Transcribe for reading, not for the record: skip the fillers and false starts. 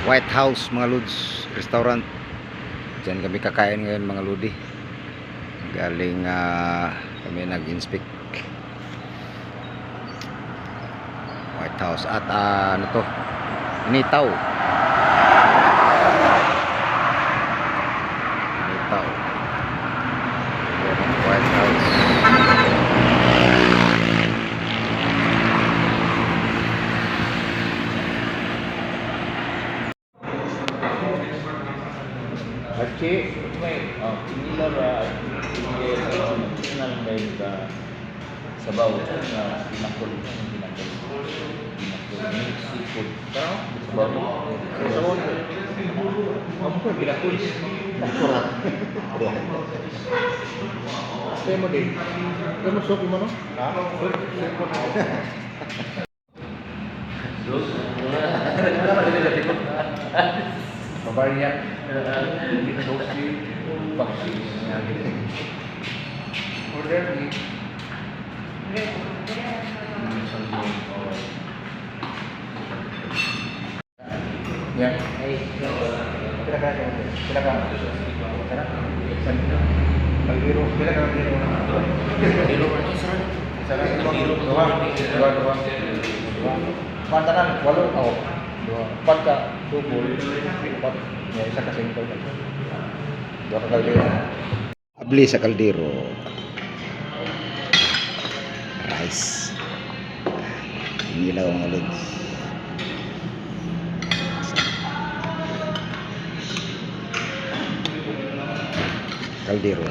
White House mga lods restaurant. Diyan kami kakain ngayon mga lodi. Galing kami nag-inspect White House at ano to, Initaw. White House. Aceh, inilah national dari sabaw na pinakul seafood. Sabaw. Kamu kan pinakul. Akurat. Saya mau deh. Kamu sok di mana? Banyak dosis vaksin order di ya silakan Kalbiro silakan dua pantanan walau empat kak tubuh empat ya isa kasing ito dua ka kaldero Abli sa kaldero. Rice. Inilaw mga lods. Kaldero.